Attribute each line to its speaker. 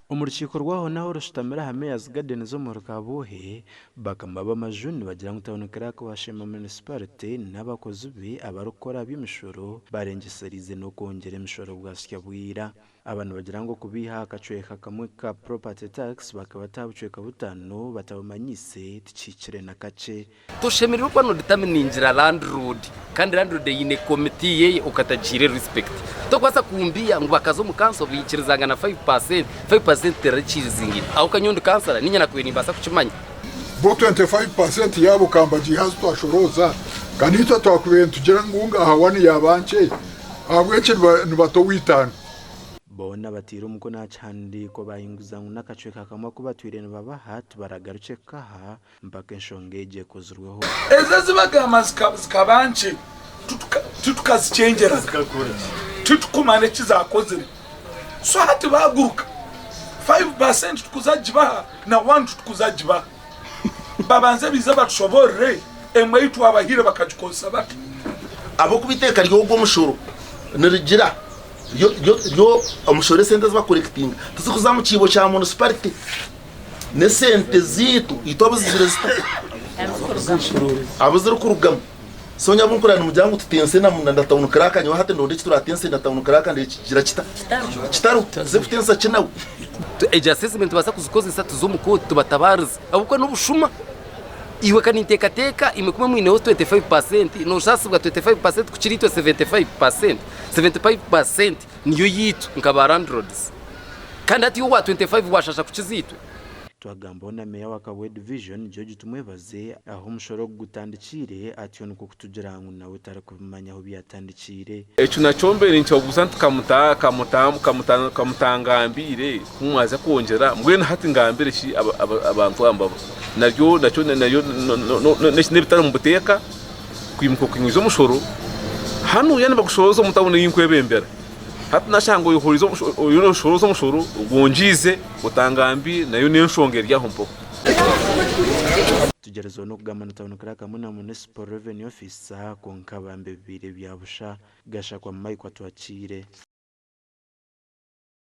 Speaker 1: Umurukiko rwaho naho rushitamira hame ya Garden zo mu Rukabuhe bakamba b'amajuni bagira ngo utabonekera ko bashima municipality n'abakozi be abarukora b'imishoro barengeserize no kongera imishoro bwasya bwira abantu bagira ngo kubiha akacweka kamwe ka property tax bakaba tabucweka butano batabamanyise ticicire na kace
Speaker 2: tushemerera ko no determiningira landlord kandi landlord yine committee ye ukatagire respect to kwasa kumbia ngo bakazo mu council bikirizanga na 5% terachizingi au kanyondo kansala ninya nakweni basa kuchimanya
Speaker 3: bo 25% yabo kambaji hazo twashoroza kanita twakubeye tugira ngunga hawani yabanche abwece nibato witana
Speaker 1: bona batira umuko nacandi ko bayinguza n'akacweka kamwe kuba twirene baba hat baragaruce kaha mpaka nshongeje kozurweho
Speaker 4: eza zibaga amazikabanche tutukazicengera tutukumane kizakozere so hati baguruka 5% tukuzajibaha na 1 tukuzajibaha babanze biza batushobore emwe yitu abahire bakajikosa bati
Speaker 5: abo kubiteka ryo gwo mushoro nirigira yo umushore sente zba collecting tuzukuza mu kibo cya municipality ne sente zitu itobuzire zita abuzira kurugam sonya bunkurana umujyango tutense na ndatabunu karakanyo hate ndonde kituratense ndatabunu karakande kigira kitaru zefutensa kinawe
Speaker 2: eja assessment basa kuzikozesa tuzomukoti tubatabariza abukwe n'ubushuma iwe kaniteka imekume mwine 25% no shasibwa 25% kuchirito 75% niyo yitu nkaba landlords kandi ati yo wa 25 washasha kuchizitwe
Speaker 1: twagamba na meya wa Kabwe division George tumwebaze aho mushoro gutandikire ati nuko kutugira ngo nawe tarakubimanya aho byatandikire
Speaker 6: ecu nacombere nicyo gusanta kamutangambire kumwaza kongera mbwene hati ngambire shi abantu ambabo naryo nebitara mu buteka kwimuko kwinyuzo mushoro hano yani bagushorozo mutabone yinkwebembera hati nashango yuhurizo shorozo mushoro gonjize utangambi nayo niyo nshongera rya hompo
Speaker 1: tugerezo no kugamana tabonekera kamwe na municipal revenue officer konkabambe bibire byabusha gasha kwa Mike watwakire